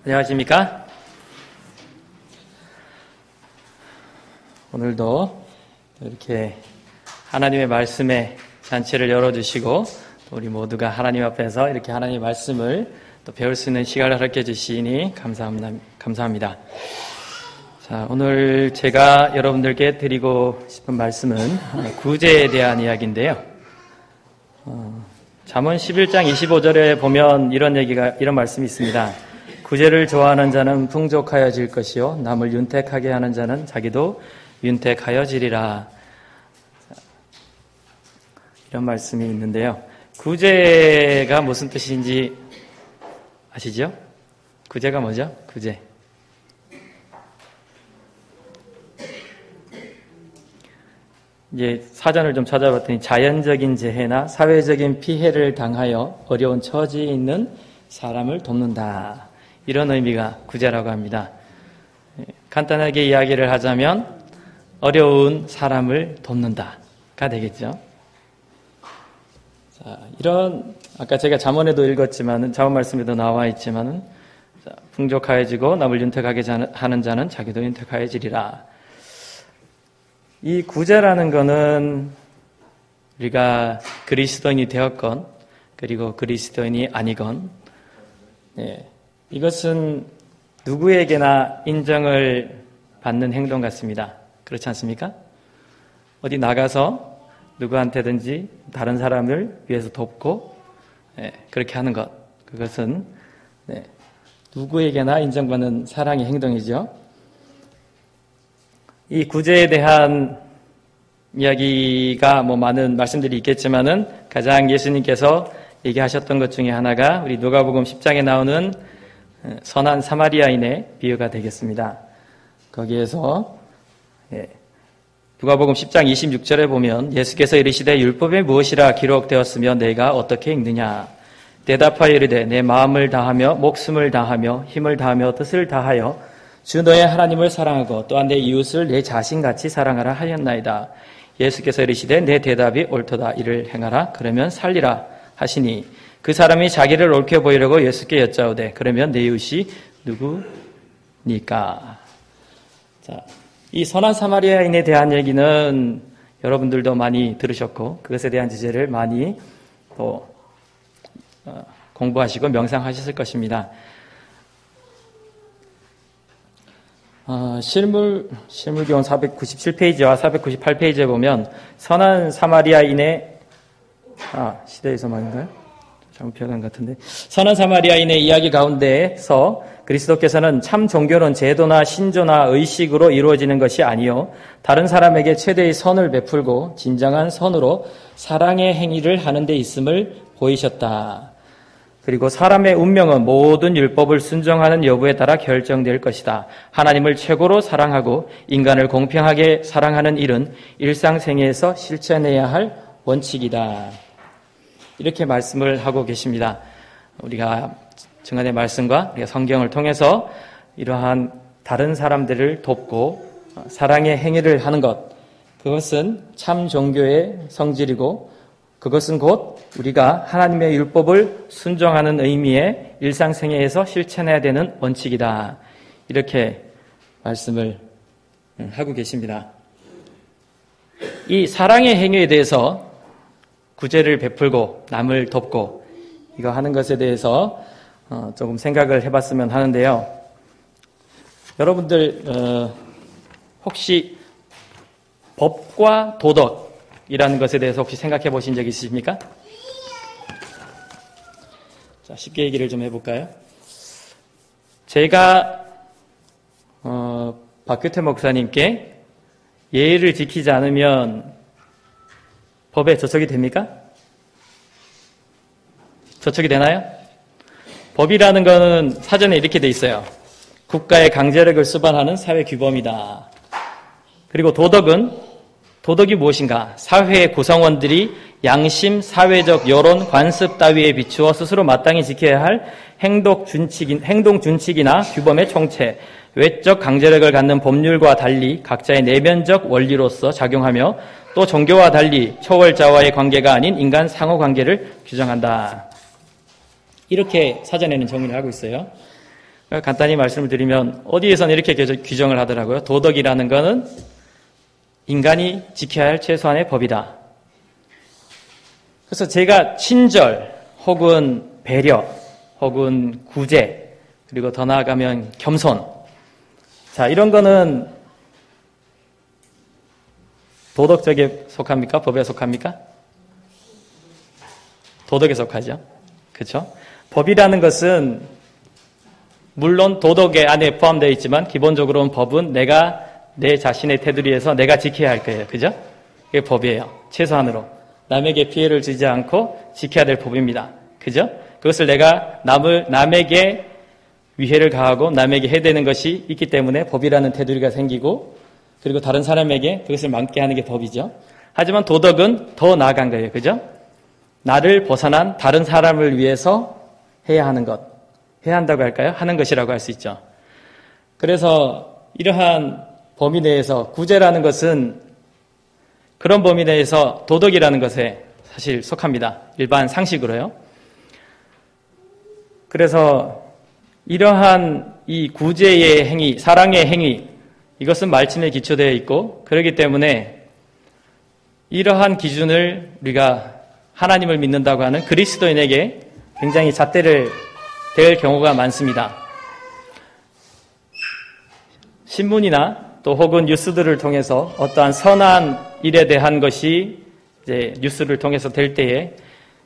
안녕하십니까? 오늘도 이렇게 하나님의 말씀에 잔치를 열어주시고 우리 모두가 하나님 앞에서 이렇게 하나님의 말씀을 또 배울 수 있는 시간을 허락해 주시니 감사합니다. 자, 오늘 제가 여러분들께 드리고 싶은 말씀은 구제에 대한 이야기인데요. 잠언 11장 25절에 보면 이런 말씀이 있습니다. 구제를 좋아하는 자는 풍족하여질 것이요 남을 윤택하게 하는 자는 자기도 윤택하여지리라. 이런 말씀이 있는데요. 구제가 무슨 뜻인지 아시죠? 구제가 뭐죠? 구제. 이제 사전을 좀 찾아봤더니 자연적인 재해나 사회적인 피해를 당하여 어려운 처지에 있는 사람을 돕는다. 이런 의미가 구제라고 합니다. 간단하게 이야기를 하자면 어려운 사람을 돕는다가 되겠죠. 자, 아까 제가 잠언에도 읽었지만은, 잠언 말씀에도 나와 있지만은, 풍족하여지고 남을 윤택하게 하는 자는 자기도 윤택하여지리라. 이 구제라는 거는 우리가 그리스도인이 되었건, 그리고 그리스도인이 아니건, 이것은 누구에게나 인정을 받는 행동 같습니다. 그렇지 않습니까? 어디 나가서 누구한테든지 다른 사람을 위해서 돕고 그렇게 하는 것, 그것은 누구에게나 인정받는 사랑의 행동이죠. 이 구제에 대한 이야기가 많은 말씀들이 있겠지만은 가장 예수님께서 얘기하셨던 것 중에 하나가 우리 누가복음 10장에 나오는 선한 사마리아인의 비유가 되겠습니다. 거기에서 누가복음 10장 26절에 보면 예수께서 이르시되 율법에 무엇이라 기록되었으며 내가 어떻게 읽느냐? 대답하여 이르되 내 마음을 다하며 목숨을 다하며 힘을 다하며 뜻을 다하여 주 너의 하나님을 사랑하고 또한 내 이웃을 내 자신같이 사랑하라 하였나이다. 예수께서 이르시되 내 대답이 옳도다. 이를 행하라. 그러면 살리라 하시니 그 사람이 자기를 옳게 보이려고 예수께 여짜오되 그러면 내 이웃이 누구니까? 자, 이 선한 사마리아인에 대한 얘기는 여러분들도 많이 들으셨고 그것에 대한 지혜를 많이 또 공부하시고 명상하셨을 것입니다. 실물교원 497페이지와 498페이지에 보면 선한 사마리아인의 시대에서 말인가요? 잘못 표현한 것 같은데 선한 사마리아인의 이야기 가운데에서 그리스도께서는 참 종교는 제도나 신조나 의식으로 이루어지는 것이 아니요 다른 사람에게 최대의 선을 베풀고 진정한 선으로 사랑의 행위를 하는 데 있음을 보이셨다. 그리고 사람의 운명은 모든 율법을 순종하는 여부에 따라 결정될 것이다. 하나님을 최고로 사랑하고 인간을 공평하게 사랑하는 일은 일상생애에서 실천해야 할 원칙이다. 이렇게 말씀을 하고 계십니다. 우리가 증언의 말씀과 우리가 성경을 통해서 이러한 다른 사람들을 돕고 사랑의 행위를 하는 것, 그것은 참 종교의 성질이고 그것은 곧 우리가 하나님의 율법을 순종하는 의미의 일상생애에서 실천해야 되는 원칙이다. 이렇게 말씀을 하고 계십니다. 이 사랑의 행위에 대해서 구제를 베풀고 남을 돕고 이거 하는 것에 대해서 조금 생각을 해봤으면 하는데요. 여러분들 혹시 법과 도덕이라는 것에 대해서 혹시 생각해 보신 적 있으십니까? 자, 쉽게 얘기를 좀 해볼까요? 제가 박규태 목사님께 예의를 지키지 않으면 법에 저촉이 됩니까? 저촉이 되나요? 법이라는 것은 사전에 이렇게 돼 있어요. 국가의 강제력을 수반하는 사회 규범이다. 그리고 도덕이 무엇인가? 사회의 구성원들이 양심, 사회적 여론, 관습 따위에 비추어 스스로 마땅히 지켜야 할 행동 준칙이나 규범의 총체, 외적 강제력을 갖는 법률과 달리 각자의 내면적 원리로서 작용하며 또 종교와 달리 초월자와의 관계가 아닌 인간 상호관계를 규정한다. 이렇게 사전에는 정의를 하고 있어요. 간단히 말씀을 드리면 어디에서는 이렇게 규정을 하더라고요. 도덕이라는 것은 인간이 지켜야 할 최소한의 법이다. 그래서 제가 친절 혹은 배려 혹은 구제 그리고 더 나아가면 겸손 자 이런 거는 도덕적에 속합니까? 법에 속합니까? 도덕에 속하죠. 그렇죠? 법이라는 것은 물론 도덕의 안에 포함되어 있지만 기본적으로는 법은 내가 내 자신의 테두리에서 내가 지켜야 할 거예요. 그죠? 그게 법이에요. 최소한으로. 남에게 피해를 주지 않고 지켜야 될 법입니다. 그죠? 그것을 내가 남에게 위해를 가하고 남에게 해대는 것이 있기 때문에 법이라는 테두리가 생기고 그리고 다른 사람에게 그것을 막게 하는 게 법이죠. 하지만 도덕은 더 나아간 거예요. 그죠? 나를 벗어난 다른 사람을 위해서 해야 하는 것. 해야 한다고 할까요? 하는 것이라고 할 수 있죠. 그래서 이러한 범위 내에서 구제라는 것은 그런 범위 내에서 도덕이라는 것에 사실 속합니다. 일반 상식으로요. 그래서 이러한 이 구제의 행위, 사랑의 행위, 이것은 말씀에 기초되어 있고 그렇기 때문에 이러한 기준을 우리가 하나님을 믿는다고 하는 그리스도인에게 굉장히 잣대를 댈 경우가 많습니다. 신문이나 또 혹은 뉴스들을 통해서 어떠한 선한 일에 대한 것이 이제 뉴스를 통해서 될 때에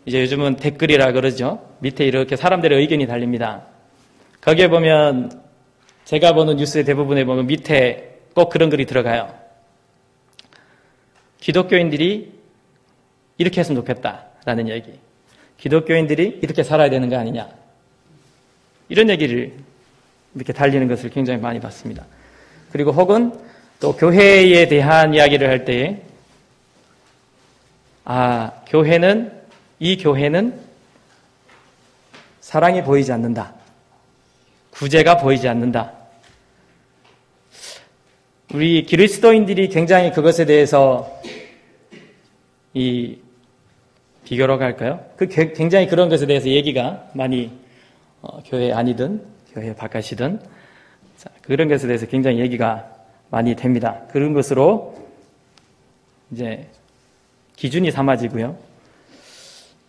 이제 요즘은 댓글이라 그러죠. 밑에 이렇게 사람들의 의견이 달립니다. 거기에 보면 제가 보는 뉴스의 대부분에 보면 밑에 꼭 그런 글이 들어가요. 기독교인들이 이렇게 했으면 좋겠다라는 얘기. 기독교인들이 이렇게 살아야 되는 거 아니냐. 이런 얘기를 이렇게 달리는 것을 굉장히 많이 봤습니다. 그리고 혹은 또 교회에 대한 이야기를 할 때에 이 교회는 사랑이 보이지 않는다. 구제가 보이지 않는다. 우리 그리스도인들이 굉장히 그것에 대해서 비교라고 할까요? 굉장히 그런 것에 대해서 얘기가 많이 교회 안이든 교회 바깥이든 그런 것에 대해서 굉장히 얘기가 많이 됩니다. 그런 것으로 이제 기준이 삼아지고요.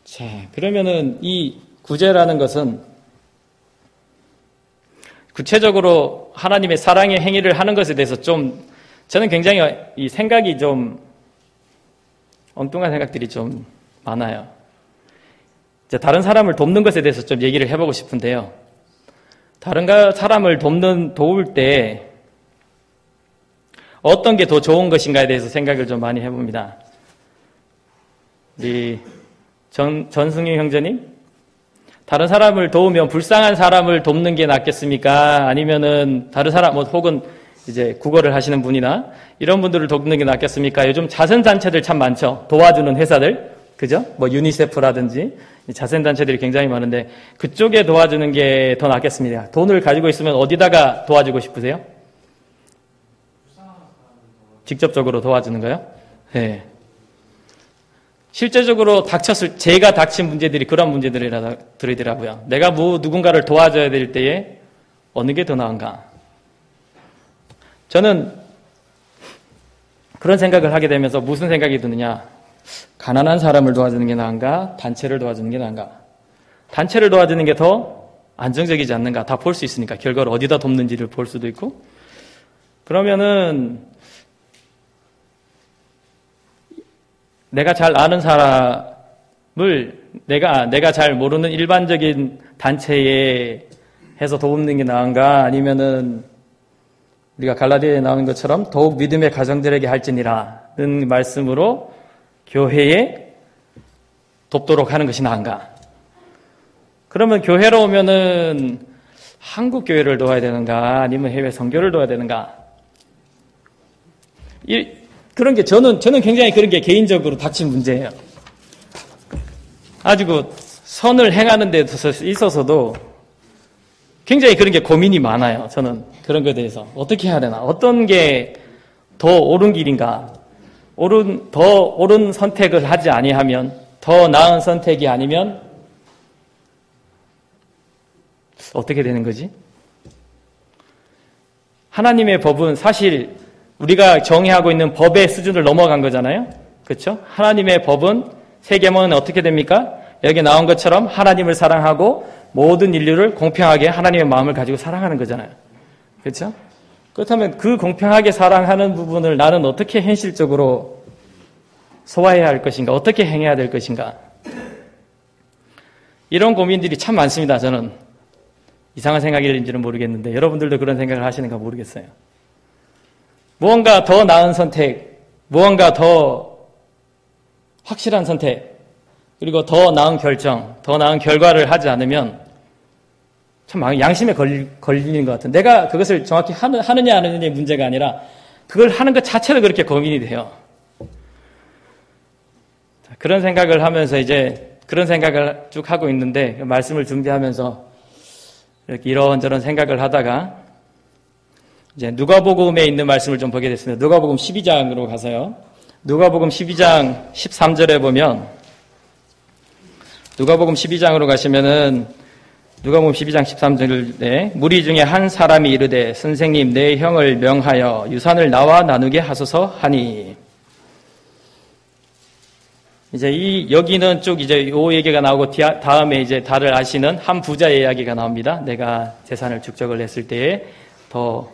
자, 그러면은 이 구제라는 것은 구체적으로 하나님의 사랑의 행위를 하는 것에 대해서 좀 저는 굉장히 이 생각이 좀 엉뚱한 생각들이 좀 많아요. 이제 다른 사람을 돕는 것에 대해서 좀 얘기를 해보고 싶은데요. 다른 사람을 도울 때 어떤 게 더 좋은 것인가에 대해서 생각을 좀 많이 해봅니다. 우리 전승희 형제님, 다른 사람을 도우면 불쌍한 사람을 돕는 게 낫겠습니까? 아니면은 다른 사람 혹은 이제 국어를 하시는 분이나 이런 분들을 돕는 게 낫겠습니까? 요즘 자선단체들 참 많죠. 도와주는 회사들. 그죠? 유니세프라든지 자선단체들이 굉장히 많은데 그쪽에 도와주는 게 더 낫겠습니다. 돈을 가지고 있으면 어디다가 도와주고 싶으세요? 직접적으로 도와주는 거요? 네. 실제적으로 제가 닥친 문제들이 그런 문제들이더라고요. 내가 누군가를 도와줘야 될 때에 어느 게 더 나은가? 저는 그런 생각을 하게 되면서 무슨 생각이 드느냐? 가난한 사람을 도와주는 게 나은가? 단체를 도와주는 게 나은가? 단체를 도와주는 게 더 안정적이지 않는가? 다 볼 수 있으니까 결과를 어디다 돕는지를 볼 수도 있고 그러면은 내가 잘 아는 사람을 내가 잘 모르는 일반적인 단체에 해서 돕는 게 나은가? 아니면은 우리가 갈라디아에 나오는 것처럼 더욱 믿음의 가정들에게 할지니라는 말씀으로 교회에 돕도록 하는 것이 나은가? 그러면 교회로 오면은 한국 교회를 도와야 되는가? 아니면 해외 선교를 도와야 되는가? 그런 게 저는 굉장히 그런 게 개인적으로 닥친 문제예요. 아주 선을 행하는 데 있어서도 굉장히 그런 게 고민이 많아요. 저는 그런 것에 대해서 어떻게 해야 되나? 어떤 게 더 옳은 길인가? 더 옳은 선택을 하지 아니하면 더 나은 선택이 아니면 어떻게 되는 거지? 하나님의 법은 사실 우리가 정의하고 있는 법의 수준을 넘어간 거잖아요. 그렇죠? 하나님의 법은 세계문은 어떻게 됩니까? 여기 나온 것처럼 하나님을 사랑하고 모든 인류를 공평하게 하나님의 마음을 가지고 사랑하는 거잖아요. 그렇죠? 그렇다면 그 공평하게 사랑하는 부분을 나는 어떻게 현실적으로 소화해야 할 것인가? 어떻게 행해야 될 것인가? 이런 고민들이 참 많습니다. 저는 이상한 생각일지는 모르겠는데 여러분들도 그런 생각을 하시는가 모르겠어요. 무언가 더 나은 선택, 무언가 더 확실한 선택, 그리고 더 나은 결정, 더 나은 결과를 하지 않으면 참 양심에 걸리는 것 같은. 내가 그것을 정확히 하느냐 안 하느냐의 문제가 아니라 그걸 하는 것 자체도 그렇게 고민이 돼요. 그런 생각을 하면서 이제 그런 생각을 쭉 하고 있는데 말씀을 준비하면서 이렇게 이런저런 생각을 하다가 이제 누가복음에 있는 말씀을 좀 보게 됐습니다. 누가복음 12장으로 가서요. 누가복음 12장 13절에 보면 누가복음 12장으로 가시면은 누가복음 12장 13절에 무리 중에 한 사람이 이르되 선생님 내 형을 명하여 유산을 나와 나누게 하소서 하니 이제 여기는 쭉 이제 요 얘기가 나오고 다음에 이제 다들 아시는 한 부자의 이야기가 나옵니다. 내가 재산을 축적을 했을 때에 더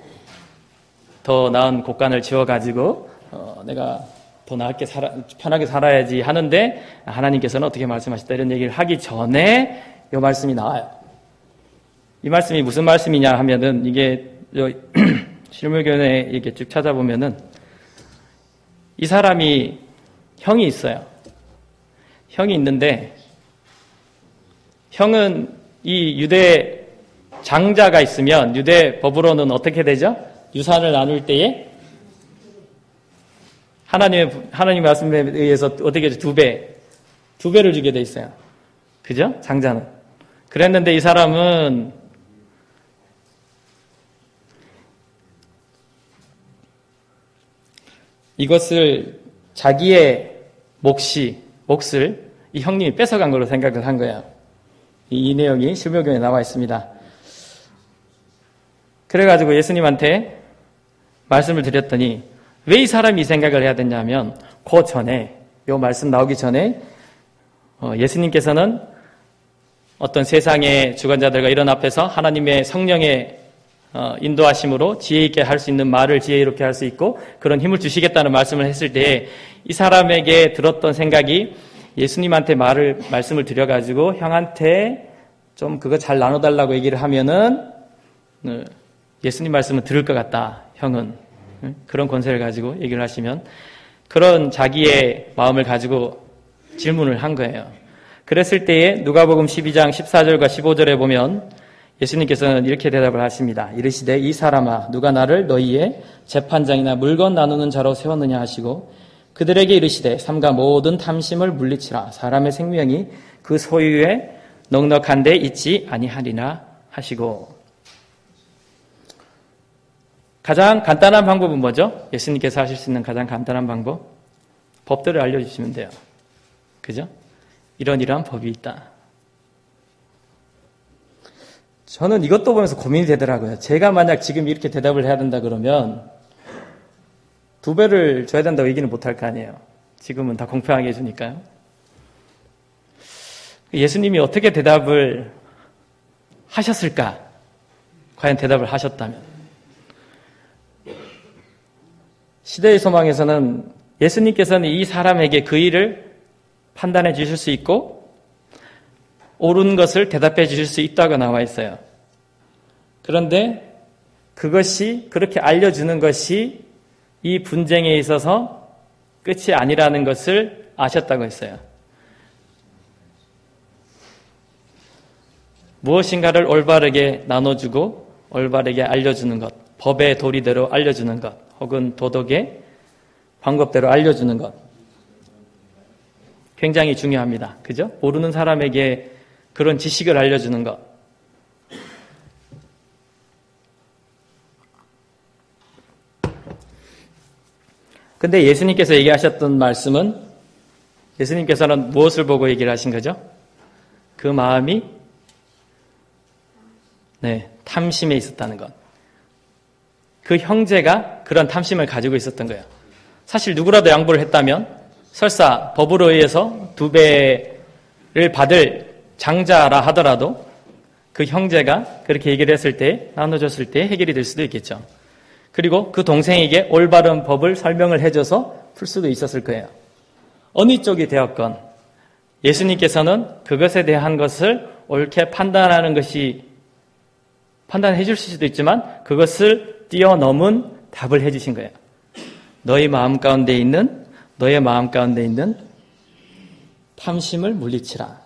나은 곳간을 지어가지고 내가 더 나게 편하게 살아야지 하는데 하나님께서는 어떻게 말씀하셨다 이런 얘기를 하기 전에 이 말씀이 나와요. 이 말씀이 무슨 말씀이냐 하면은 이게 실물교훈에 이렇게 쭉 찾아보면은 이 사람이 형이 있어요. 형이 있는데 형은 이 유대 장자가 있으면 유대 법으로는 어떻게 되죠? 유산을 나눌 때에 하나님의 말씀에 의해서 어떻게 되죠? 두 배를 주게 돼 있어요. 그죠? 장자는. 그랬는데 이 사람은 이것을 자기의 몫을 이 형님이 뺏어간 걸로 생각을 한 거예요. 이 내용이 실무경에 나와 있습니다. 그래가지고 예수님한테 말씀을 드렸더니 왜 이 사람이 이 생각을 해야 되냐면 그 전에 이 말씀 나오기 전에 예수님께서는 어떤 세상의 주관자들과 이런 앞에서 하나님의 성령의 인도하심으로 지혜 있게 할 수 있는 말을 지혜롭게 할 수 있고 그런 힘을 주시겠다는 말씀을 했을 때 이 사람에게 들었던 생각이 예수님한테 말씀을 드려가지고 형한테 좀 그거 잘 나눠달라고 얘기를 하면은 예수님 말씀은 들을 것 같다. 형은 그런 권세를 가지고 얘기를 하시면 그런 자기의 마음을 가지고 질문을 한 거예요. 그랬을 때에 누가복음 12장 14절과 15절에 보면 예수님께서는 이렇게 대답을 하십니다. 이르시되 이 사람아 누가 나를 너희의 재판장이나 물건 나누는 자로 세웠느냐 하시고 그들에게 이르시되 삼가 모든 탐심을 물리치라 사람의 생명이 그 소유에 넉넉한 데 있지 아니하리나 하시고 가장 간단한 방법은 뭐죠? 예수님께서 하실 수 있는 가장 간단한 방법? 법들을 알려주시면 돼요. 그죠? 이러한 법이 있다. 저는 이것도 보면서 고민이 되더라고요. 제가 만약 지금 이렇게 대답을 해야 된다 그러면 2배를 줘야 된다고 얘기는 못할 거 아니에요. 지금은 다 공평하게 해주니까요. 예수님이 어떻게 대답을 하셨을까? 과연 대답을 하셨다면. 시대의 소망에서는 예수님께서는 이 사람에게 그 일을 판단해 주실 수 있고 옳은 것을 대답해 주실 수 있다고 나와 있어요. 그런데 그것이 그렇게 알려주는 것이 이 분쟁에 있어서 끝이 아니라는 것을 아셨다고 했어요. 무엇인가를 올바르게 나눠주고 올바르게 알려주는 것, 법의 도리대로 알려주는 것, 혹은 도덕의 방법대로 알려주는 것 굉장히 중요합니다. 그죠? 모르는 사람에게 그런 지식을 알려주는 것. 근데 예수님께서 얘기하셨던 말씀은 예수님께서는 무엇을 보고 얘기를 하신 거죠? 그 마음이 탐심에 있었다는 것. 그 형제가 그런 탐심을 가지고 있었던 거예요. 사실 누구라도 양보를 했다면 설사 법으로 의해서 2배를 받을 장자라 하더라도 그 형제가 그렇게 얘기를 했을 때, 나눠줬을 때 해결이 될 수도 있겠죠. 그리고 그 동생에게 올바른 법을 설명을 해줘서 풀 수도 있었을 거예요. 어느 쪽이 되었건 예수님께서는 그것에 대한 것을 옳게 판단해 줄 수도 있지만 그것을 뛰어넘은 답을 해주신 거예요. 너의 마음 가운데 있는 탐심을 물리치라.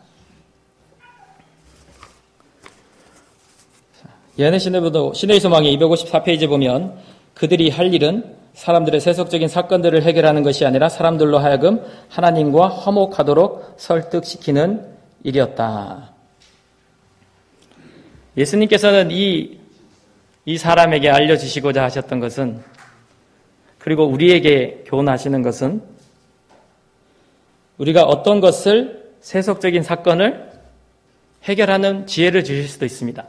예언의 신의 소망의 254페이지 보면 그들이 할 일은 사람들의 세속적인 사건들을 해결하는 것이 아니라 사람들로 하여금 하나님과 화목하도록 설득시키는 일이었다. 예수님께서는 이 사람에게 알려주시고자 하셨던 것은, 그리고 우리에게 교훈하시는 것은, 우리가 어떤 것을 세속적인 사건을 해결하는 지혜를 주실 수도 있습니다.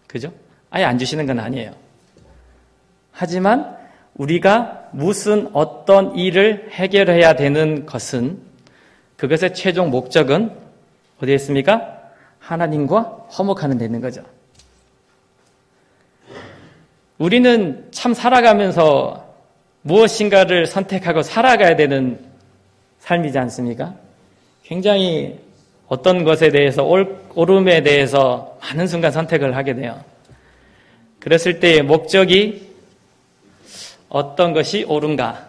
그죠? 아예 안 주시는 건 아니에요. 하지만 우리가 어떤 일을 해결해야 되는 것은, 그것의 최종 목적은 어디에 있습니까? 하나님과 화목하는 데 있는 거죠. 우리는 참 살아가면서 무엇인가를 선택하고 살아가야 되는 삶이지 않습니까? 굉장히 어떤 것에 대해서, 옳음에 대해서 많은 순간 선택을 하게 돼요. 그랬을 때의 목적이 어떤 것이 옳은가?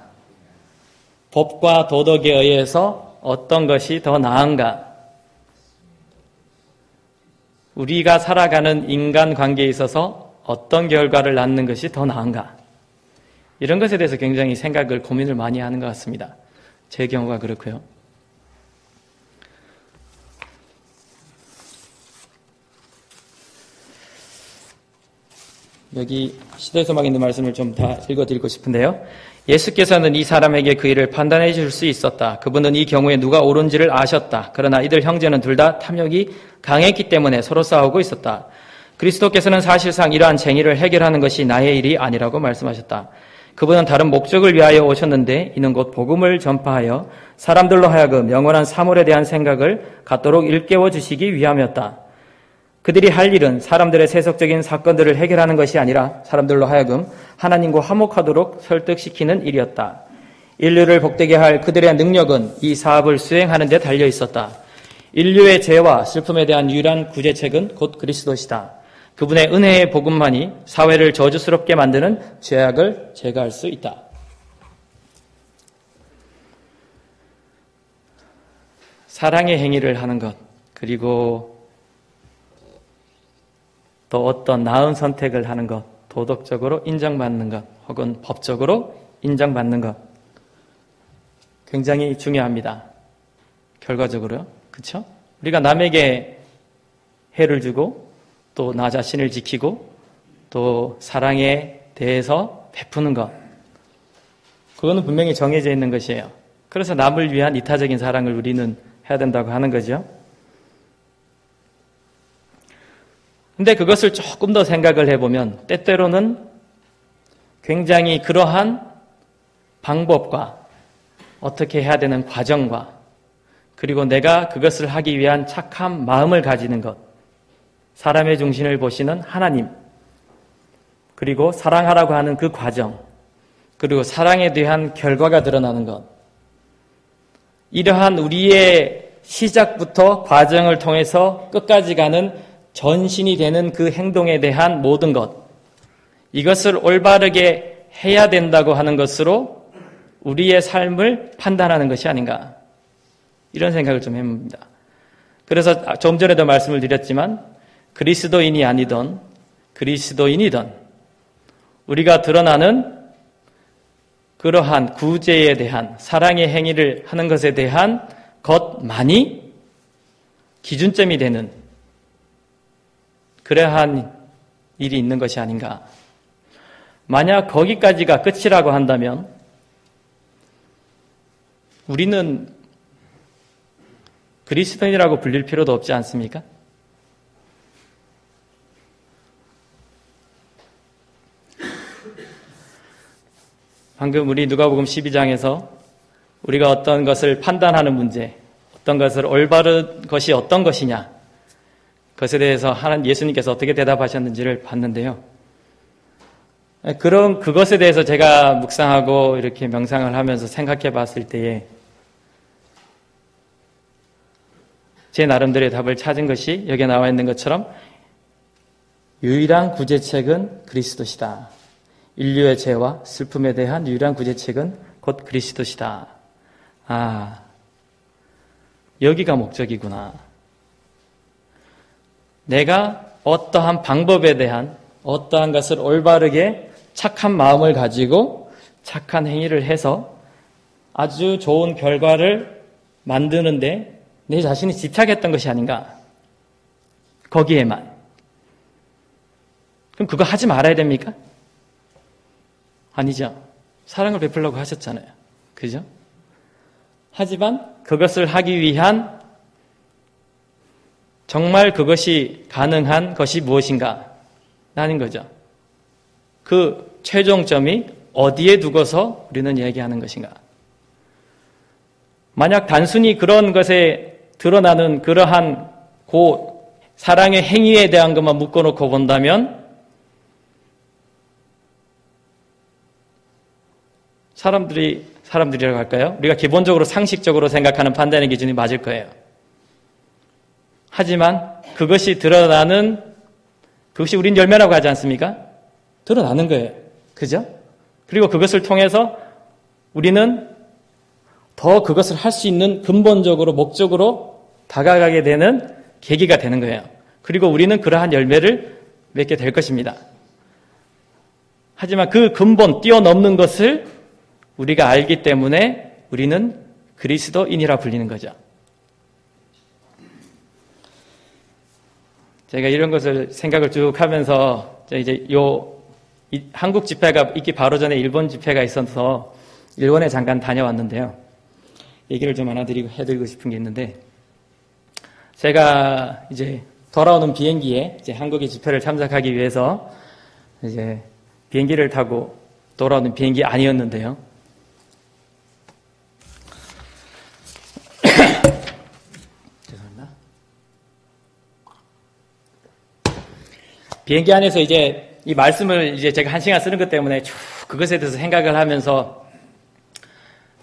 법과 도덕에 의해서 어떤 것이 더 나은가? 우리가 살아가는 인간관계에 있어서 어떤 결과를 낳는 것이 더 나은가? 이런 것에 대해서 굉장히 고민을 많이 하는 것 같습니다. 제 경우가 그렇고요. 여기 시대의 소망에 있는 말씀을 좀 다 읽어드리고 싶은데요. 예수께서는 이 사람에게 그 일을 판단해 줄 수 있었다. 그분은 이 경우에 누가 옳은지를 아셨다. 그러나 이들 형제는 둘 다 탐욕이 강했기 때문에 서로 싸우고 있었다. 그리스도께서는 사실상 이러한 쟁의를 해결하는 것이 나의 일이 아니라고 말씀하셨다. 그분은 다른 목적을 위하여 오셨는데 이는 곧 복음을 전파하여 사람들로 하여금 영원한 사물에 대한 생각을 갖도록 일깨워 주시기 위함이었다. 그들이 할 일은 사람들의 세속적인 사건들을 해결하는 것이 아니라 사람들로 하여금 하나님과 화목하도록 설득시키는 일이었다. 인류를 복되게 할 그들의 능력은 이 사업을 수행하는 데 달려 있었다. 인류의 죄와 슬픔에 대한 유일한 구제책은 곧 그리스도시다. 그분의 은혜의 복음만이 사회를 저주스럽게 만드는 죄악을 제거할 수 있다. 사랑의 행위를 하는 것, 그리고 또 어떤 나은 선택을 하는 것, 도덕적으로 인정받는 것, 혹은 법적으로 인정받는 것, 굉장히 중요합니다. 결과적으로요. 그렇죠? 우리가 남에게 해를 주고 또 나 자신을 지키고 또 사랑에 대해서 베푸는 것, 그거는 분명히 정해져 있는 것이에요. 그래서 남을 위한 이타적인 사랑을 우리는 해야 된다고 하는 거죠. 근데 그것을 조금 더 생각을 해보면 때때로는 굉장히 그러한 방법과 어떻게 해야 되는 과정과 그리고 내가 그것을 하기 위한 착한 마음을 가지는 것, 사람의 중심을 보시는 하나님, 그리고 사랑하라고 하는 그 과정, 그리고 사랑에 대한 결과가 드러나는 것, 이러한 우리의 시작부터 과정을 통해서 끝까지 가는 전신이 되는 그 행동에 대한 모든 것, 이것을 올바르게 해야 된다고 하는 것으로 우리의 삶을 판단하는 것이 아닌가, 이런 생각을 좀 해봅니다. 그래서 좀 전에도 말씀을 드렸지만 그리스도인이 아니던 그리스도인이던 우리가 드러나는 그러한 구제에 대한 사랑의 행위를 하는 것에 대한 것만이 기준점이 되는 그러한 일이 있는 것이 아닌가. 만약 거기까지가 끝이라고 한다면 우리는 그리스도인이라고 불릴 필요도 없지 않습니까? 방금 우리 누가복음 12장에서 우리가 어떤 것을 판단하는 문제, 어떤 것을 올바른 것이 어떤 것이냐, 그것에 대해서 예수님께서 어떻게 대답하셨는지를 봤는데요. 그것에 대해서 제가 묵상하고 이렇게 명상을 하면서 생각해 봤을 때에 제 나름대로의 답을 찾은 것이 여기에 나와 있는 것처럼 유일한 구제책은 그리스도시다. 인류의 죄와 슬픔에 대한 유일한 구제책은 곧 그리스도시다. 여기가 목적이구나. 내가 어떠한 방법에 대한 어떠한 것을 올바르게 착한 마음을 가지고 착한 행위를 해서 아주 좋은 결과를 만드는데 내 자신이 집착했던 것이 아닌가. 거기에만. 그럼 그거 하지 말아야 됩니까? 아니죠. 사랑을 베풀려고 하셨잖아요. 그죠? 하지만 그것을 하기 위한 정말 그것이 가능한 것이 무엇인가 하는 거죠. 그 최종점이 어디에 두고서 우리는 얘기하는 것인가. 만약 단순히 그런 것에 드러나는 그러한 사랑의 행위에 대한 것만 묶어놓고 본다면 사람들이라고 할까요? 우리가 기본적으로 상식적으로 생각하는 판단의 기준이 맞을 거예요. 하지만 그것이 그것이 우린 열매라고 하지 않습니까? 드러나는 거예요. 그죠? 그리고 그것을 통해서 우리는 더 그것을 할 수 있는 근본적으로 목적으로 다가가게 되는 계기가 되는 거예요. 그리고 우리는 그러한 열매를 맺게 될 것입니다. 하지만 그 근본 뛰어넘는 것을 우리가 알기 때문에 우리는 그리스도인이라 불리는 거죠. 제가 이런 것을 생각을 쭉 하면서 이제 한국 집회가 있기 바로 전에 일본 집회가 있어서 일본에 잠깐 다녀왔는데요. 얘기를 좀 하나 해드리고 싶은 게 있는데, 제가 이제 돌아오는 비행기에 이제 한국의 집회를 참석하기 위해서 이제 비행기를 타고 돌아오는 비행기 아니었는데요. 죄송합니다. 비행기 안에서 이제 이 말씀을 이제 제가 1시간 쓰는 것 때문에 쭉 그것에 대해서 생각을 하면서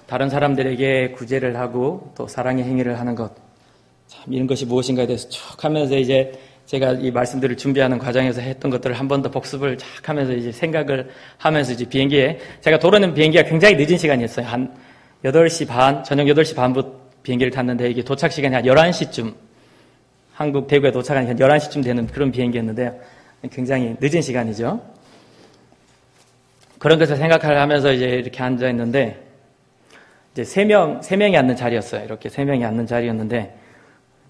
다른 사람들에게 구제를 하고 또 사랑의 행위를 하는 것, 참 이런 것이 무엇인가에 대해서 쭉 하면서 이제 제가 이 말씀들을 준비하는 과정에서 했던 것들을 한 번 더 복습을 쫙 하면서 이제 생각을 하면서 이제 제가 돌아오는 비행기가 굉장히 늦은 시간이었어요. 한 8시 반, 저녁 8시 반부터 비행기를 탔는데 이게 도착 시간이 한 11시쯤, 한국 대구에 도착하니 한 11시쯤 되는 그런 비행기였는데요. 굉장히 늦은 시간이죠. 그런 것을 생각을 하면서 이제 이렇게 앉아있는데, 이제 3명이 앉는 자리였어요. 이렇게 3명이 앉는 자리였는데,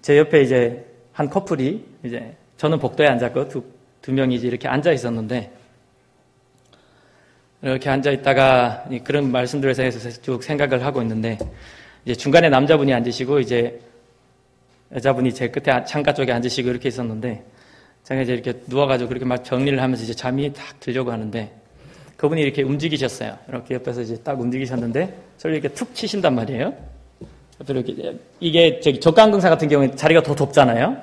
제 옆에 이제 한 커플이 이제 저는 복도에 앉았고 두 명이 이제 이렇게 앉아 있었는데, 이렇게 앉아 있다가 그런 말씀들에 대해서 쭉 생각을 하고 있는데, 이제 중간에 남자분이 앉으시고 이제 여자분이 제 끝에 창가 쪽에 앉으시고 이렇게 있었는데, 제가 이제 이렇게 누워가지고 그렇게 막 정리를 하면서 이제 잠이 딱 들려고 하는데, 그분이 이렇게 움직이셨어요. 이렇게 옆에서 이제 딱 움직이셨는데, 저를 이렇게 툭 치신단 말이에요. 이렇게, 이게 적강근사 같은 경우에 자리가 더 좁잖아요.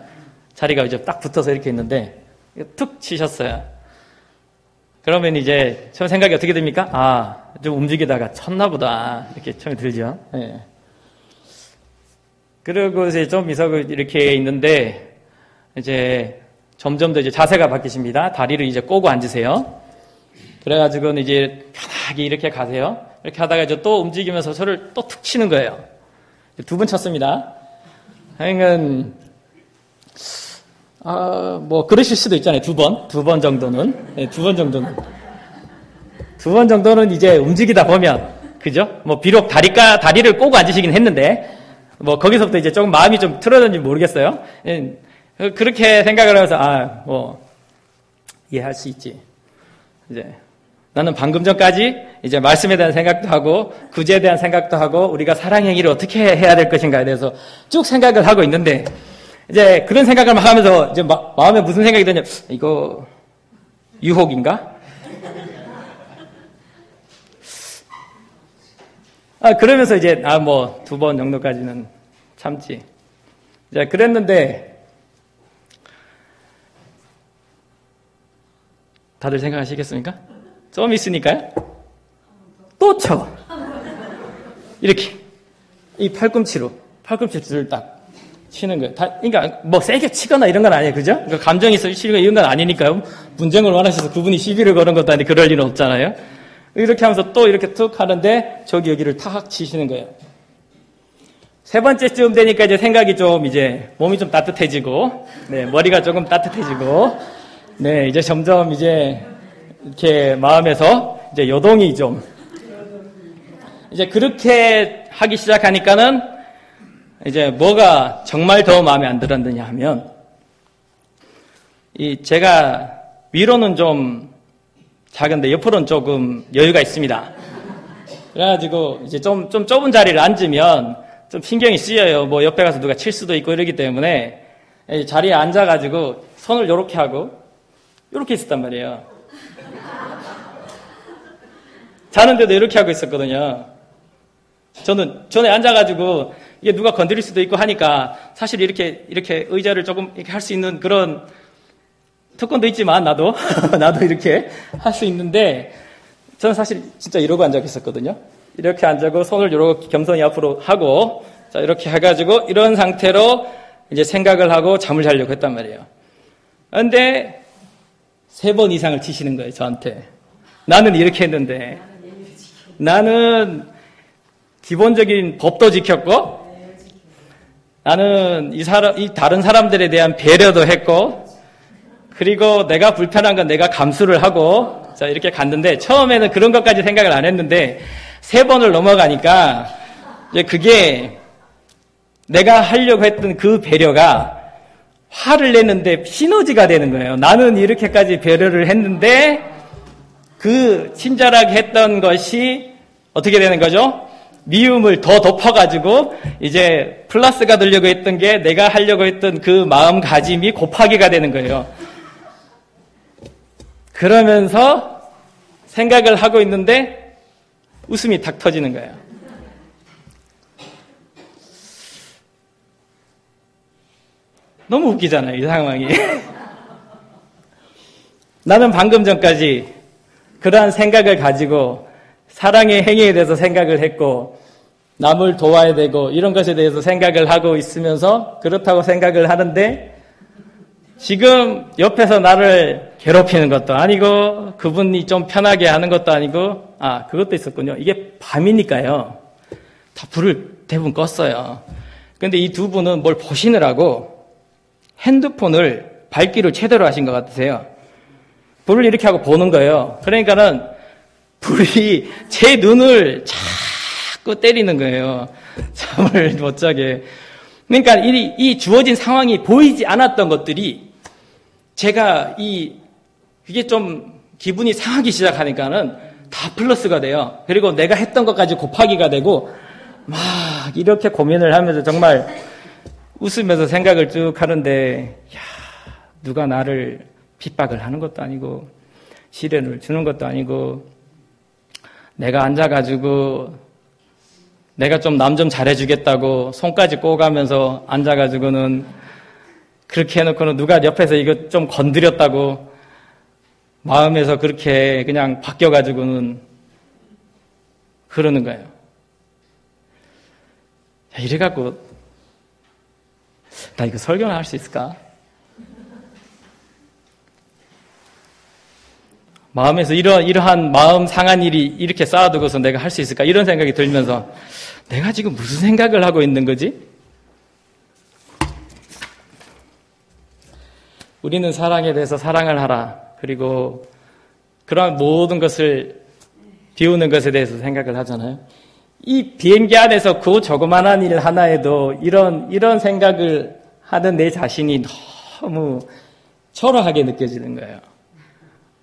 자리가 이제 딱 붙어서 이렇게 있는데, 툭 치셨어요. 그러면 이제 처음 생각이 어떻게 됩니까? 좀 움직이다가 쳤나 보다. 이렇게 처음에 들죠. 예. 그리고 이제 좀 이석을 이렇게 있는데, 이제 점점 더 이제 자세가 바뀌십니다. 다리를 이제 꼬고 앉으세요. 그래가지고는 이제 편하게 이렇게 가세요. 이렇게 하다가 이제 또 움직이면서 저를 또 툭 치는 거예요. 2번 쳤습니다. 하여간, 그러실 수도 있잖아요. 2번 정도는. 네, 2번 정도는. 2번 정도는 이제 움직이다 보면, 그죠? 비록 다리를 꼬고 앉으시긴 했는데, 거기서부터 이제 조금 마음이 좀 틀어졌는지 모르겠어요. 그렇게 생각을 하면서, 이해할 수 있지. 이제, 나는 방금 전까지 이제 말씀에 대한 생각도 하고, 구제에 대한 생각도 하고, 우리가 사랑행위를 어떻게 해야 될 것인가에 대해서 쭉 생각을 하고 있는데, 이제 그런 생각을 막 하면서, 이제 마음에 무슨 생각이 드냐, 이거, 유혹인가? 그러면서 이제, 뭐, 2번 정도까지는 참지. 이제 그랬는데, 다들 생각하시겠습니까? 좀 있으니까요? 또 쳐. 이렇게. 이 팔꿈치를 딱 치는 거예요. 그러니까 뭐 세게 치거나 이런 건 아니에요. 그죠? 그러니까 감정이 있어 치는 이런 건 아니니까요. 분쟁을 원하셔서 그분이 시비를 거는 것도 아닌데 그럴 일은 없잖아요. 이렇게 하면서 또 이렇게 툭 하는데 저기 여기를 탁 치시는 거예요. 3번째쯤 되니까 이제 생각이 좀 이제 몸이 좀 따뜻해지고, 네, 머리가 조금 따뜻해지고, 네, 이제 점점 이제 이렇게 마음에서 이제 요동이 좀 이제 그렇게 하기 시작하니까는 이제 뭐가 정말 더 마음에 안 들었느냐 하면 제가 위로는 좀 작은데 옆으로는 조금 여유가 있습니다. 그래가지고 이제 좀 좁은 자리를 앉으면 좀 신경이 쓰여요. 뭐 옆에 가서 누가 칠 수도 있고 이러기 때문에 자리에 앉아가지고 손을 요렇게 하고 요렇게 있었단 말이에요. 자는데도 이렇게 하고 있었거든요. 저는 전에 앉아가지고 이게 누가 건드릴 수도 있고 하니까 사실 이렇게 의자를 조금 이렇게 할 수 있는 그런 특권도 있지만 나도 이렇게 할 수 있는데 저는 사실 진짜 이러고 앉아 있었거든요. 이렇게 앉아고 손을 이렇게 겸손히 앞으로 하고 자 이렇게 해가지고 이런 상태로 이제 생각을 하고 잠을 자려고 했단 말이에요. 그런데 3번 이상을 치시는 거예요, 저한테. 나는 이렇게 했는데 나는 기본적인 법도 지켰고 나는 이 다른 사람들에 대한 배려도 했고 그리고 내가 불편한 건 내가 감수를 하고 자 이렇게 갔는데 처음에는 그런 것까지 생각을 안 했는데 3번을 넘어가니까 이제 그게 내가 하려고 했던 그 배려가 화를 내는데 시너지가 되는 거예요. 나는 이렇게까지 배려를 했는데 그 친절하게 했던 것이 어떻게 되는 거죠? 미움을 더 덮어가지고 이제 플러스가 되려고 했던 게 내가 하려고 했던 그 마음가짐이 곱하기가 되는 거예요. 그러면서 생각을 하고 있는데 웃음이 탁 터지는 거예요. 너무 웃기잖아요, 이 상황이. 나는 방금 전까지 그러한 생각을 가지고 사랑의 행위에 대해서 생각을 했고 남을 도와야 되고 이런 것에 대해서 생각을 하고 있으면서 그렇다고 생각을 하는데 지금 옆에서 나를 괴롭히는 것도 아니고 그분이 좀 편하게 하는 것도 아니고 그것도 있었군요. 이게 밤이니까요. 다 불을 대부분 껐어요. 그런데 이 2분은 뭘 보시느라고 핸드폰을 밝기를 최대로 하신 것 같으세요. 불을 이렇게 하고 보는 거예요. 그러니까는 불이 제 눈을 자꾸 때리는 거예요. 잠을 못 자게. 그러니까 이 주어진 상황이 보이지 않았던 것들이 제가 이게 좀 기분이 상하기 시작하니까는 다 플러스가 돼요. 그리고 내가 했던 것까지 곱하기가 되고 막 이렇게 고민을 하면서 정말 웃으면서 생각을 쭉 하는데 누가 나를 핍박을 하는 것도 아니고 시련을 주는 것도 아니고 내가 앉아가지고 내가 좀 남 좀 잘해주겠다고 손까지 꼬가면서 앉아가지고는 그렇게 해놓고는 누가 옆에서 이거 좀 건드렸다고 마음에서 그렇게 그냥 바뀌어가지고는 그러는 거예요. 이래갖고 나 이거 설교를 할 수 있을까? 마음에서 이러한 마음 상한 일이 이렇게 쌓아두고서 내가 할 수 있을까? 이런 생각이 들면서 내가 지금 무슨 생각을 하고 있는 거지? 우리는 사랑에 대해서 사랑을 하라. 그리고 그러한 모든 것을 비우는 것에 대해서 생각을 하잖아요. 이 비행기 안에서 그 조그만한 일 하나에도 이런 생각을 하는 내 자신이 너무 초라하게 느껴지는 거예요.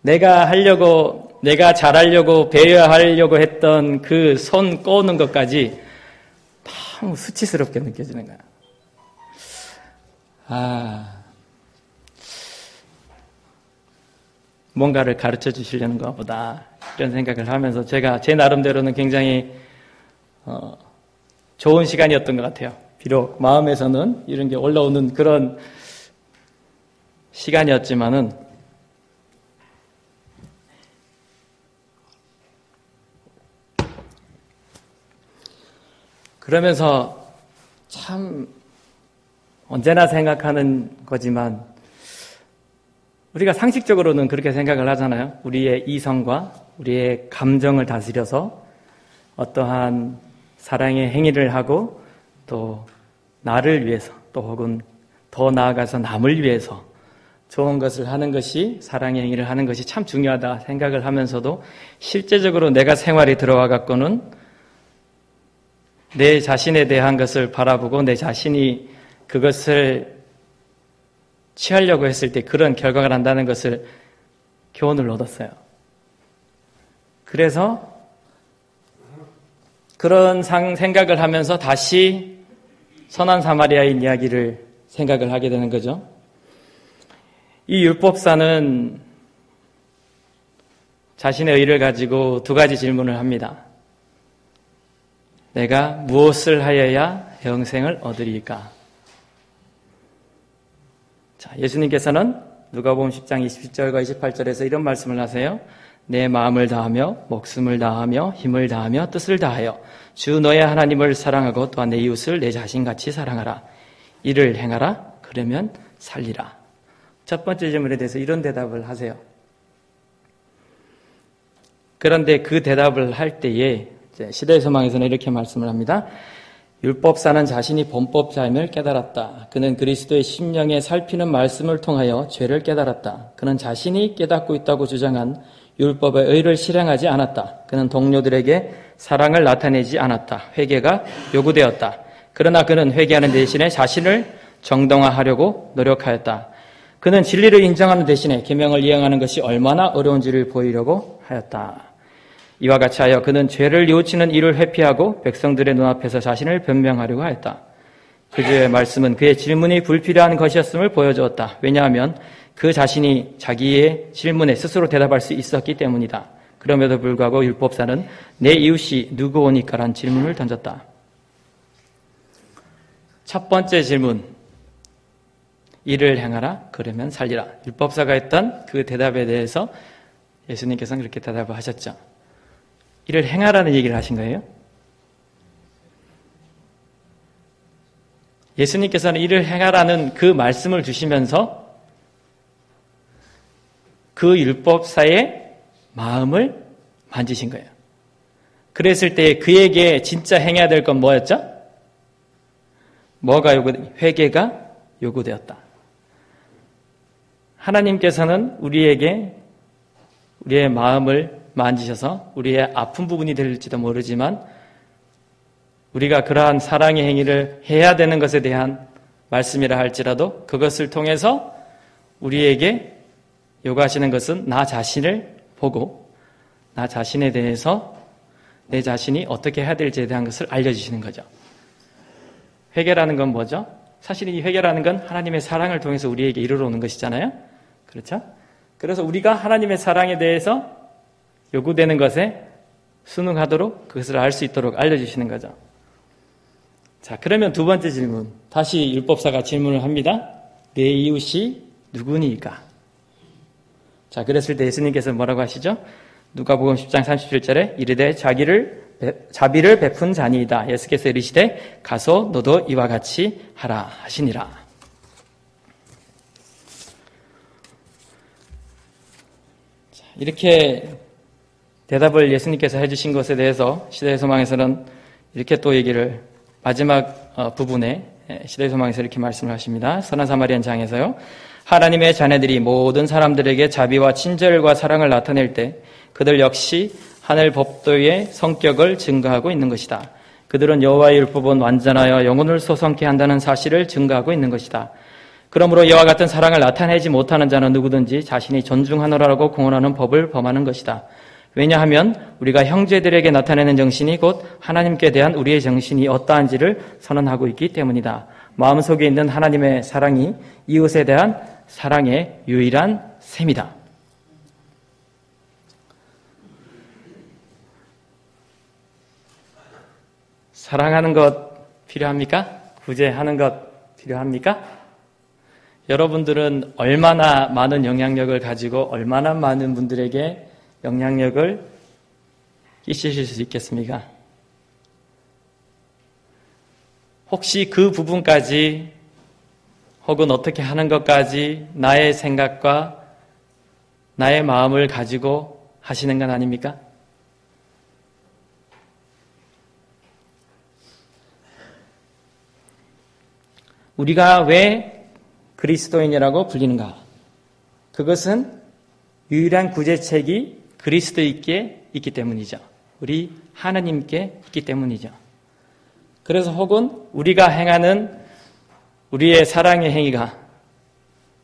내가 잘하려고 배려하려고 했던 그 손 꼬는 것까지 너무 수치스럽게 느껴지는 거야. 뭔가를 가르쳐 주시려는 것보다 이런 생각을 하면서 제가 제 나름대로는 굉장히 좋은 시간이었던 것 같아요. 비록 마음에서는 이런 게 올라오는 그런 시간이었지만은 그러면서 참 언제나 생각하는 거지만 우리가 상식적으로는 그렇게 생각을 하잖아요. 우리의 이성과 우리의 감정을 다스려서 어떠한 사랑의 행위를 하고 또 나를 위해서 또 혹은 더 나아가서 남을 위해서 좋은 것을 하는 것이 사랑의 행위를 하는 것이 참 중요하다 생각을 하면서도 실제적으로 내가 생활에 들어와 갖고는 내 자신에 대한 것을 바라보고 내 자신이 그것을 취하려고 했을 때 그런 결과가 난다는 것을 교훈을 얻었어요. 그래서 그런 생각을 하면서 다시 선한 사마리아인 이야기를 생각을 하게 되는 거죠. 이 율법사는 자신의 의를 가지고 두 가지 질문을 합니다. 내가 무엇을 하여야 영생을 얻으리까? 자, 예수님께서는 누가복음 10장 27절과 28절에서 이런 말씀을 하세요. 내 마음을 다하며 목숨을 다하며 힘을 다하며 뜻을 다하여 주 너의 하나님을 사랑하고 또한 내 이웃을 내 자신같이 사랑하라. 이를 행하라. 그러면 살리라. 첫 번째 질문에 대해서 이런 대답을 하세요. 그런데 그 대답을 할 때에 시대의 소망에서는 이렇게 말씀을 합니다. 율법사는 자신이 범법자임을 깨달았다. 그는 그리스도의 심령에 살피는 말씀을 통하여 죄를 깨달았다. 그는 자신이 깨닫고 있다고 주장한 율법의 의를 실행하지 않았다. 그는 동료들에게 사랑을 나타내지 않았다. 회개가 요구되었다. 그러나 그는 회개하는 대신에 자신을 정당화하려고 노력하였다. 그는 진리를 인정하는 대신에 계명을 이행하는 것이 얼마나 어려운지를 보이려고 하였다. 이와 같이 하여 그는 죄를 뉘우치는 일을 회피하고 백성들의 눈앞에서 자신을 변명하려고 하였다. 그주의 말씀은 그의 질문이 불필요한 것이었음을 보여주었다. 왜냐하면 그 자신이 자기의 질문에 스스로 대답할 수 있었기 때문이다. 그럼에도 불구하고 율법사는 내 이웃이 누구오니까? 라는 질문을 던졌다. 첫 번째 질문, 이를 행하라 그러면 살리라. 율법사가 했던 그 대답에 대해서 예수님께서는 그렇게 대답을 하셨죠. 이를 행하라는 얘기를 하신 거예요. 예수님께서는 이를 행하라는 그 말씀을 주시면서 그 율법사의 마음을 만지신 거예요. 그랬을 때 그에게 진짜 행해야 될 건 뭐였죠? 회개가 요구되었다. 하나님께서는 우리에게 우리의 마음을 만지셔서 우리의 아픈 부분이 될지도 모르지만 우리가 그러한 사랑의 행위를 해야 되는 것에 대한 말씀이라 할지라도 그것을 통해서 우리에게 요구하시는 것은 나 자신을 보고 나 자신에 대해서 내 자신이 어떻게 해야 될지에 대한 것을 알려주시는 거죠. 회개라는 건 뭐죠? 사실 이 회개라는 건 하나님의 사랑을 통해서 우리에게 이르러 오는 것이잖아요. 그렇죠? 그래서 우리가 하나님의 사랑에 대해서 요구되는 것에 순응하도록 그것을 알 수 있도록 알려주시는 거죠. 자, 그러면 두 번째 질문. 다시 율법사가 질문을 합니다. 내 이웃이 누구니까? 자, 그랬을 때 예수님께서 뭐라고 하시죠? 누가복음 10장 37절에 이르되 자비를 베푼 자니이다. 예수께서 이르시되 가서 너도 이와 같이 하라 하시니라. 자, 이렇게 대답을 예수님께서 해주신 것에 대해서 시대의 소망에서는 이렇게 또 얘기를 마지막 부분에 시대의 소망에서 이렇게 말씀을 하십니다. 선한 사마리안 장에서요. 하나님의 자녀들이 모든 사람들에게 자비와 친절과 사랑을 나타낼 때 그들 역시 하늘 법도의 성격을 증거하고 있는 것이다. 그들은 여호와의 율법은 완전하여 영혼을 소성케 한다는 사실을 증거하고 있는 것이다. 그러므로 이와 같은 사랑을 나타내지 못하는 자는 누구든지 자신이 존중하노라고 공언하는 법을 범하는 것이다. 왜냐하면 우리가 형제들에게 나타내는 정신이 곧 하나님께 대한 우리의 정신이 어떠한지를 선언하고 있기 때문이다. 마음속에 있는 하나님의 사랑이 이웃에 대한 사랑의 유일한 셈이다. 사랑하는 것 필요합니까? 구제하는 것 필요합니까? 여러분들은 얼마나 많은 영향력을 가지고 얼마나 많은 분들에게 영향력을 끼치실 수 있겠습니까? 혹시 그 부분까지 혹은 어떻게 하는 것까지 나의 생각과 나의 마음을 가지고 하시는 건 아닙니까? 우리가 왜 그리스도인이라고 불리는가? 그것은 유일한 구제책이 그리스도께 있기 때문이죠. 우리 하나님께 있기 때문이죠. 그래서 혹은 우리가 행하는 우리의 사랑의 행위가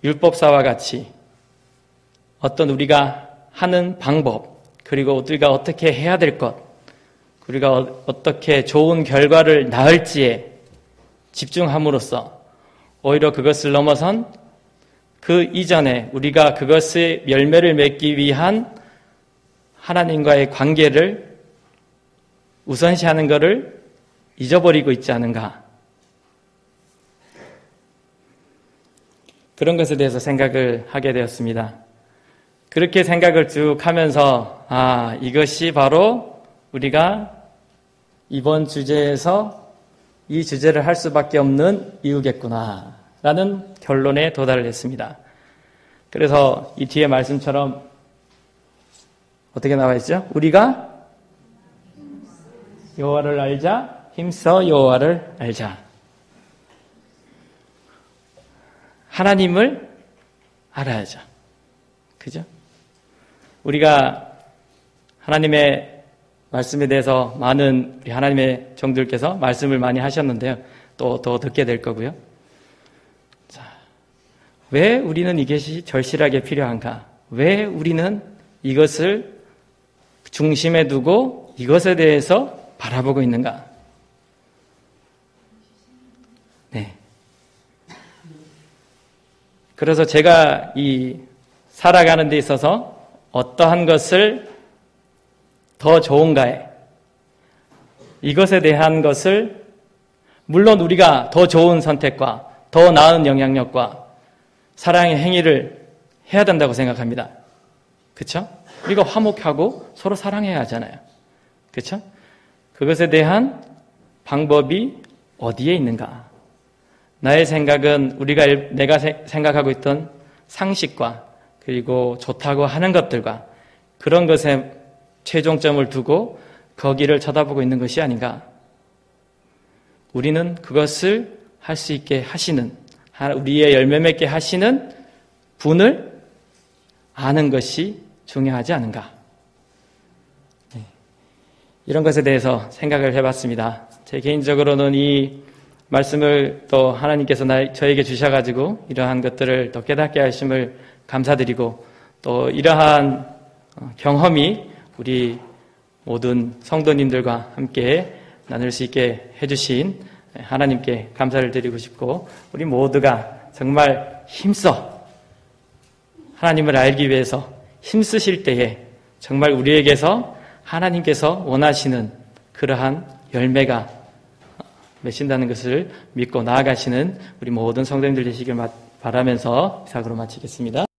율법사와 같이 어떤 우리가 하는 방법, 그리고 우리가 어떻게 해야 될 것, 우리가 어떻게 좋은 결과를 낳을지에 집중함으로써 오히려 그것을 넘어선 그 이전에 우리가 그것의 열매를 맺기 위한 하나님과의 관계를 우선시하는 것을 잊어버리고 있지 않은가. 그런 것에 대해서 생각을 하게 되었습니다. 그렇게 생각을 쭉 하면서 이것이 바로 우리가 이번 주제에서 이 주제를 할 수밖에 없는 이유겠구나 라는 결론에 도달을 했습니다. 그래서 이 뒤에 말씀처럼 어떻게 나와 있죠? 우리가 여호와를 알자, 힘써 여호와를 알자. 하나님을 알아야죠. 그죠? 우리가 하나님의 말씀에 대해서 많은 우리 하나님의 종들께서 말씀을 많이 하셨는데요. 또 더 듣게 될 거고요. 자, 왜 우리는 이것이 절실하게 필요한가? 왜 우리는 이것을 중심에 두고 이것에 대해서 바라보고 있는가? 네. 그래서 제가 이 살아가는 데 있어서 어떠한 것을 더 좋은가에 이것에 대한 것을 물론 우리가 더 좋은 선택과 더 나은 영향력과 사랑의 행위를 해야 된다고 생각합니다. 그렇죠? 우리가 화목하고 서로 사랑해야 하잖아요. 그렇죠? 그것에 대한 방법이 어디에 있는가? 나의 생각은 내가 생각하고 있던 상식과 그리고 좋다고 하는 것들과 그런 것에 최종점을 두고 거기를 쳐다보고 있는 것이 아닌가. 우리는 그것을 할 수 있게 하시는, 우리의 열매 맺게 하시는 분을 아는 것이 중요하지 않은가. 네. 이런 것에 대해서 생각을 해봤습니다. 제 개인적으로는 이 말씀을 또 하나님께서 저에게 주셔가지고 이러한 것들을 더 깨닫게 하심을 감사드리고 또 이러한 경험이 우리 모든 성도님들과 함께 나눌 수 있게 해주신 하나님께 감사를 드리고 싶고 우리 모두가 정말 힘써 하나님을 알기 위해서 힘쓰실 때에 정말 우리에게서 하나님께서 원하시는 그러한 열매가 맺힌다는 것을 믿고 나아가시는 우리 모든 성도님들 되시길 바라면서 이사으로 마치겠습니다.